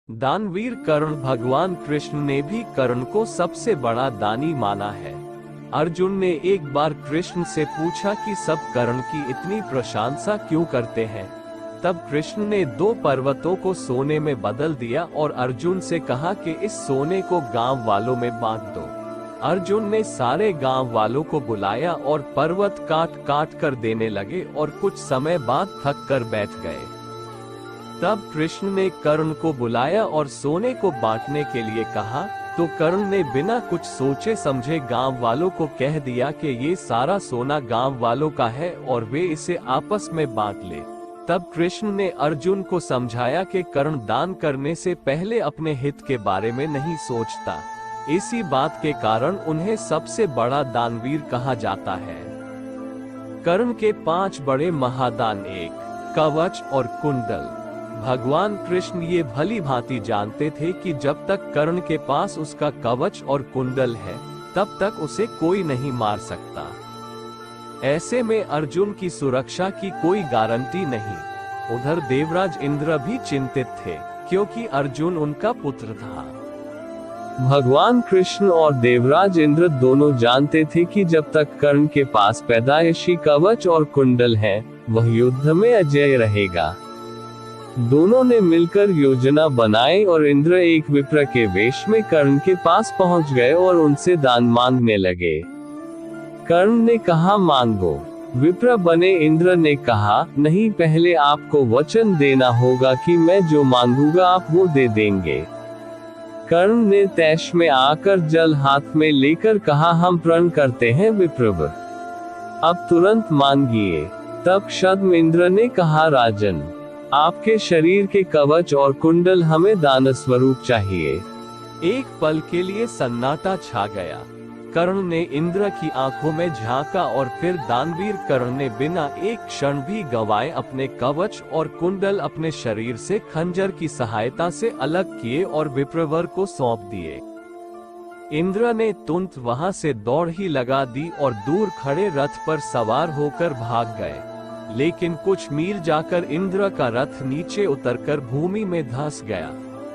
दानवीर कर्ण भगवान कृष्ण ने भी कर्ण को सबसे बड़ा दानी माना है। अर्जुन ने एक बार कृष्ण से पूछा कि सब कर्ण की इतनी प्रशंसा क्यों करते हैं। तब कृष्ण ने 2 पर्वतों को सोने में बदल दिया और अर्जुन से कहा कि इस सोने को गांव वालों में बांट दो। अर्जुन ने सारे गांव वालों को बुलाया और पर्वत काट काट कर देने लगे और कुछ समय बाद थक कर बैठ गए। तब कृष्ण ने कर्ण को बुलाया और सोने को बांटने के लिए कहा, तो कर्ण ने बिना कुछ सोचे समझे गांव वालों को कह दिया कि ये सारा सोना गांव वालों का है और वे इसे आपस में बांट ले। तब कृष्ण ने अर्जुन को समझाया कि कर्ण दान करने से पहले अपने हित के बारे में नहीं सोचता। इसी बात के कारण उन्हें सबसे बड़ा दानवीर कहा जाता है। कर्ण के 5 बड़े महादान, एक कवच और कुंडल। भगवान कृष्ण ये भली भांति जानते थे कि जब तक कर्ण के पास उसका कवच और कुंडल है तब तक उसे कोई नहीं मार सकता। ऐसे में अर्जुन की सुरक्षा की कोई गारंटी नहीं। उधर देवराज इंद्र भी चिंतित थे क्योंकि अर्जुन उनका पुत्र था। भगवान कृष्ण और देवराज इंद्र दोनों जानते थे कि जब तक कर्ण के पास पैदाइशी कवच और कुंडल है वह युद्ध में अजय रहेगा। दोनों ने मिलकर योजना बनाई और इंद्र एक विप्र के वेश में कर्ण के पास पहुंच गए और उनसे दान मांगने लगे। कर्ण ने कहा, मांगो। विप्र बने इंद्र ने कहा, नहीं, पहले आपको वचन देना होगा कि मैं जो मांगूंगा आप वो दे देंगे। कर्ण ने तैश में आकर जल हाथ में लेकर कहा, हम प्रण करते हैं विप्रवर, अब तुरंत मांगिए। तब क्षद्म इंद्र ने कहा, राजन, आपके शरीर के कवच और कुंडल हमें दान स्वरूप चाहिए। एक पल के लिए सन्नाटा छा गया। कर्ण ने इंद्र की आंखों में झांका और फिर दानवीर कर्ण ने बिना एक क्षण भी गंवाए अपने कवच और कुंडल अपने शरीर से खंजर की सहायता से अलग किए और विप्रवर को सौंप दिए। इंद्र ने तुरंत वहां से दौड़ ही लगा दी और दूर खड़े रथ पर सवार होकर भाग गए। लेकिन कुछ मील जाकर इंद्र का रथ नीचे उतरकर भूमि में धंस गया।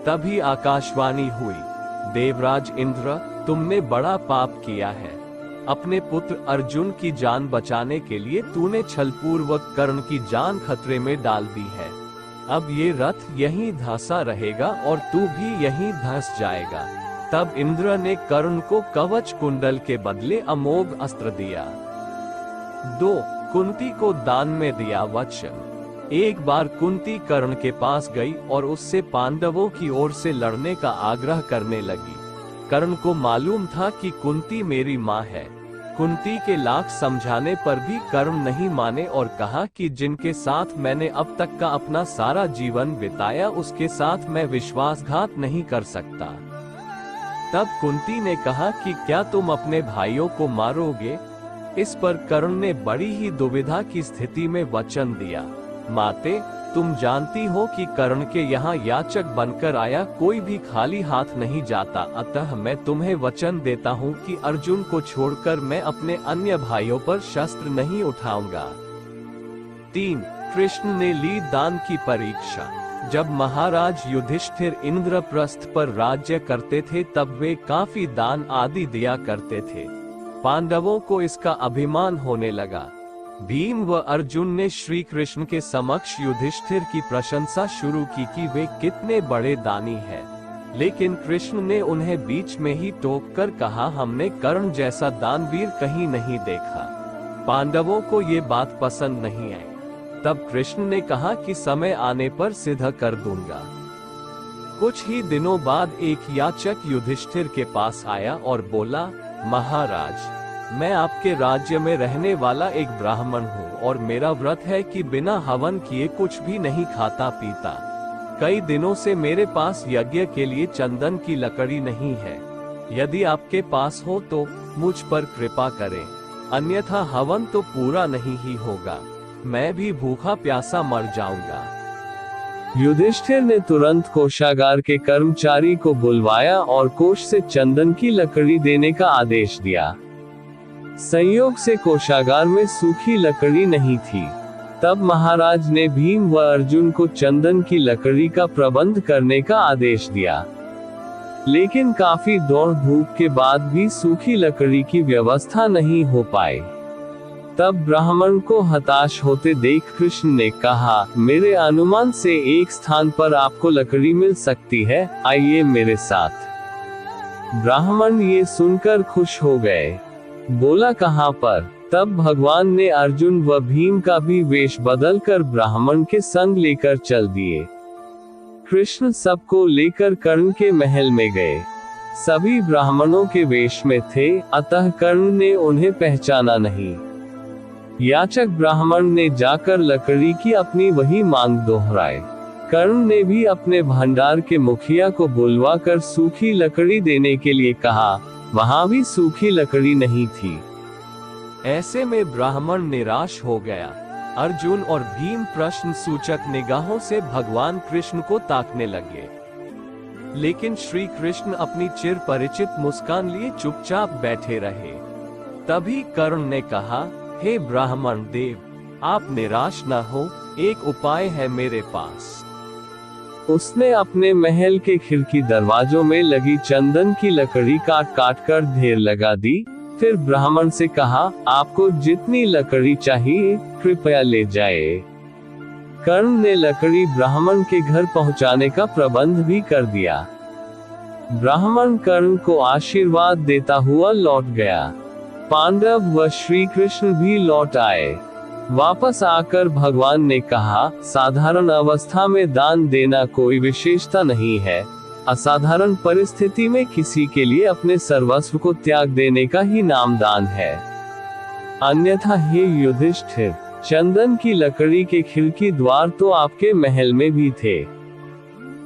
तभी आकाशवाणी हुई, देवराज इंद्र, तुमने बड़ा पाप किया है। अपने पुत्र अर्जुन की जान बचाने के लिए तूने छलपूर्वक कर्ण की जान खतरे में डाल दी है। अब ये रथ यहीं धंसा रहेगा और तू भी यहीं धंस जाएगा। तब इंद्र ने कर्ण को कवच कुंडल के बदले अमोघ अस्त्र दिया। 2. कुंती को दान में दिया वचन। एक बार कुंती कर्ण के पास गई और उससे पांडवों की ओर से लड़ने का आग्रह करने लगी। कर्ण को मालूम था कि कुंती मेरी माँ है। कुंती के लाख समझाने पर भी कर्ण नहीं माने और कहा कि जिनके साथ मैंने अब तक का अपना सारा जीवन बिताया उसके साथ मैं विश्वासघात नहीं कर सकता। तब कुंती ने कहा कि क्या तुम अपने भाइयों को मारोगे? इस पर कर्ण ने बड़ी ही दुविधा की स्थिति में वचन दिया, माते, तुम जानती हो कि कर्ण के यहाँ याचक बनकर आया कोई भी खाली हाथ नहीं जाता, अतः मैं तुम्हें वचन देता हूँ कि अर्जुन को छोड़कर मैं अपने अन्य भाइयों पर शस्त्र नहीं उठाऊंगा। 3. कृष्ण ने ली दान की परीक्षा। जब महाराज युधिष्ठिर इंद्रप्रस्थ पर राज्य करते थे तब वे काफी दान आदि दिया करते थे। पांडवों को इसका अभिमान होने लगा। भीम व अर्जुन ने श्री कृष्ण के समक्ष युधिष्ठिर की प्रशंसा शुरू की कि वे कितने बड़े दानी हैं। लेकिन कृष्ण ने उन्हें बीच में ही टोककर कहा, हमने कर्ण जैसा दानवीर कहीं नहीं देखा। पांडवों को ये बात पसंद नहीं आई। तब कृष्ण ने कहा कि समय आने पर सिद्ध कर दूंगा। कुछ ही दिनों बाद एक याचक युधिष्ठिर के पास आया और बोला, महाराज, मैं आपके राज्य में रहने वाला एक ब्राह्मण हूँ और मेरा व्रत है कि बिना हवन किए कुछ भी नहीं खाता पीता। कई दिनों से मेरे पास यज्ञ के लिए चंदन की लकड़ी नहीं है। यदि आपके पास हो तो मुझ पर कृपा करें, अन्यथा हवन तो पूरा नहीं ही होगा। मैं भी भूखा प्यासा मर जाऊंगा। युधिष्ठिर ने तुरंत कोषागार के कर्मचारी को बुलवाया और कोष से चंदन की लकड़ी देने का आदेश दिया। संयोग से कोषागार में सूखी लकड़ी नहीं थी। तब महाराज ने भीम व अर्जुन को चंदन की लकड़ी का प्रबंध करने का आदेश दिया, लेकिन काफी दौड़ धूप के बाद भी सूखी लकड़ी की व्यवस्था नहीं हो पाई। तब ब्राह्मण को हताश होते देख कृष्ण ने कहा, मेरे अनुमान से एक स्थान पर आपको लकड़ी मिल सकती है, आइए मेरे साथ। ब्राह्मण ये सुनकर खुश हो गए, बोला कहाँ पर? तब भगवान ने अर्जुन व भीम का भी वेश बदलकर ब्राह्मण के संग लेकर चल दिए। कृष्ण सबको लेकर कर्ण के महल में गए। सभी ब्राह्मणों के वेश में थे, अतः कर्ण ने उन्हें पहचाना नहीं। याचक ब्राह्मण ने जाकर लकड़ी की अपनी वही मांग दोहराई। कर्ण ने भी अपने भंडार के मुखिया को बुलवाकर सूखी लकड़ी देने के लिए कहा, वहां भी सूखी लकड़ी नहीं थी। ऐसे में ब्राह्मण निराश हो गया। अर्जुन और भीम प्रश्न सूचक निगाहों से भगवान कृष्ण को ताकने लगे, लेकिन श्री कृष्ण अपनी चिर परिचित मुस्कान लिए चुपचाप बैठे रहे। तभी कर्ण ने कहा, हे ब्राह्मण देव, आप निराश न हो, एक उपाय है मेरे पास। उसने अपने महल के खिड़की दरवाजों में लगी चंदन की लकड़ी काट काट कर ढेर लगा दी। फिर ब्राह्मण से कहा, आपको जितनी लकड़ी चाहिए कृपया ले जाए। कर्ण ने लकड़ी ब्राह्मण के घर पहुंचाने का प्रबंध भी कर दिया। ब्राह्मण कर्ण को आशीर्वाद देता हुआ लौट गया। पांडव व श्री कृष्ण भी लौट आए। वापस आकर भगवान ने कहा, साधारण अवस्था में दान देना कोई विशेषता नहीं है, असाधारण परिस्थिति में किसी के लिए अपने सर्वस्व को त्याग देने का ही नाम दान है। अन्यथा हे युधिष्ठिर, चंदन की लकड़ी के खिड़की द्वार तो आपके महल में भी थे।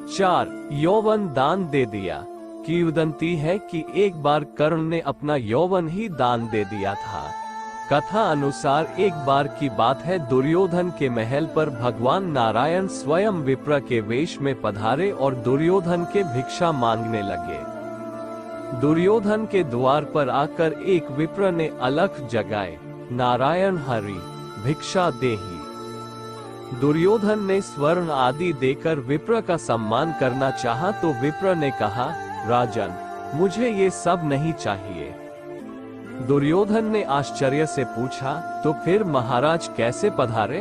4. यौवन दान दे दिया। किंवदंती है कि एक बार कर्ण ने अपना यौवन ही दान दे दिया था। कथा अनुसार एक बार की बात है, दुर्योधन के महल पर भगवान नारायण स्वयं विप्र के वेश में पधारे और दुर्योधन के भिक्षा मांगने लगे। दुर्योधन के द्वार पर आकर एक विप्र ने अलख जगाए, नारायण हरि भिक्षा देहि। दुर्योधन ने स्वर्ण आदि देकर विप्र का सम्मान करना चाहा तो विप्र ने कहा, राजन, मुझे ये सब नहीं चाहिए। दुर्योधन ने आश्चर्य से पूछा, तो फिर महाराज कैसे पधारे?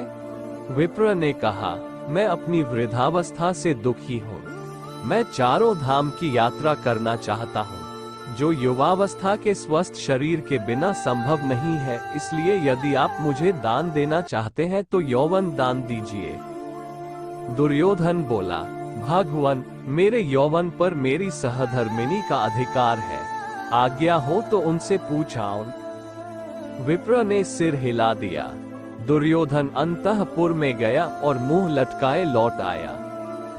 विप्र ने कहा, मैं अपनी वृद्धावस्था से दुखी हूँ। मैं चारों धाम की यात्रा करना चाहता हूँ, जो युवावस्था के स्वस्थ शरीर के बिना संभव नहीं है। इसलिए यदि आप मुझे दान देना चाहते हैं तो यौवन दान दीजिए। दुर्योधन बोला, भगवान, मेरे यौवन पर मेरी सहधर्मिणी का अधिकार है, आज्ञा हो तो उनसे पूछाऊं। विप्र ने सिर हिला दिया। दुर्योधन अंतःपुर में गया और मुंह लटकाए लौट आया।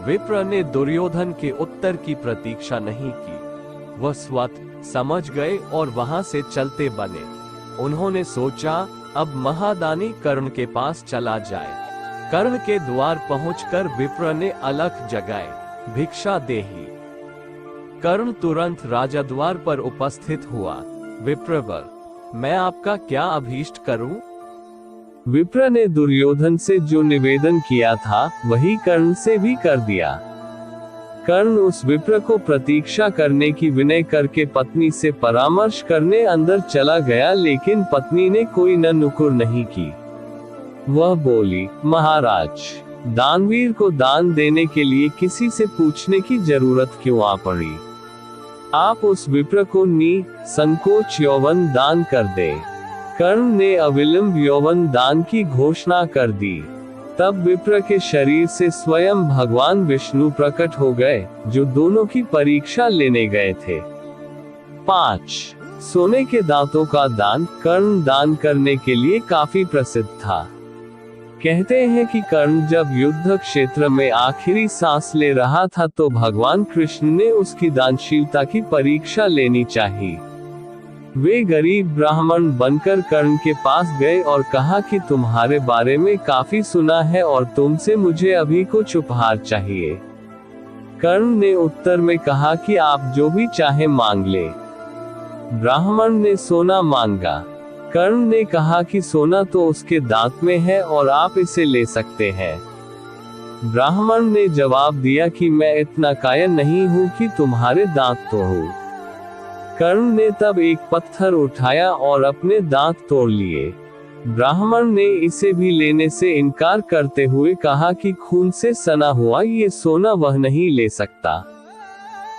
विप्र ने दुर्योधन के उत्तर की प्रतीक्षा नहीं की। वह स्वतः समझ गए और वहां से चलते बने। उन्होंने सोचा, अब महादानी कर्ण के पास चला जाए। कर्ण के द्वार पहुंचकर विप्र ने अलख जगाए, भिक्षा देहि। कर्ण तुरंत राजद्वार पर उपस्थित हुआ। विप्रवर, मैं आपका क्या अभीष्ट करूं? विप्र ने दुर्योधन से जो निवेदन किया था वही कर्ण से भी कर दिया। कर्ण उस विप्र को प्रतीक्षा करने की विनय करके पत्नी से परामर्श करने अंदर चला गया, लेकिन पत्नी ने कोई न नुकुर नहीं की। वह बोली, महाराज, दानवीर को दान देने के लिए किसी से पूछने की जरूरत क्यों आ पड़ी? आप उस विप्र को संकोच यौवन दान कर दे। कर्ण ने अविलंब यौवन दान की घोषणा कर दी। तब विप्र के शरीर से स्वयं भगवान विष्णु प्रकट हो गए, जो दोनों की परीक्षा लेने गए थे। 5. सोने के दांतों का दान। कर्ण दान करने के लिए काफी प्रसिद्ध था। कहते हैं कि कर्ण जब युद्ध क्षेत्र में आखिरी सांस ले रहा था तो भगवान कृष्ण ने उसकी दानशीलता की परीक्षा लेनी चाहिए। वे गरीब ब्राह्मण बनकर कर्ण के पास गए और कहा कि तुम्हारे बारे में काफी सुना है और तुमसे मुझे अभी कुछ उपहार चाहिए। कर्ण ने उत्तर में कहा कि आप जो भी चाहे मांग ले। ब्राह्मण ने सोना मांगा। कर्ण ने कहा कि सोना तो उसके दांत में है और आप इसे ले सकते हैं। ब्राह्मण ने जवाब दिया कि मैं इतना कायर नहीं हूँ कि तुम्हारे दांत तोड़ूं। कर्ण ने तब एक पत्थर उठाया और अपने दांत तोड़ लिए। ब्राह्मण ने इसे भी लेने से इनकार करते हुए कहा कि खून से सना हुआ ये सोना वह नहीं ले सकता।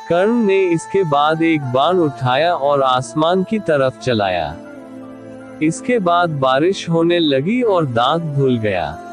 कर्ण ने इसके बाद एक बाण उठाया और आसमान की तरफ चलाया। इसके बाद बारिश होने लगी और दांत धुल गया।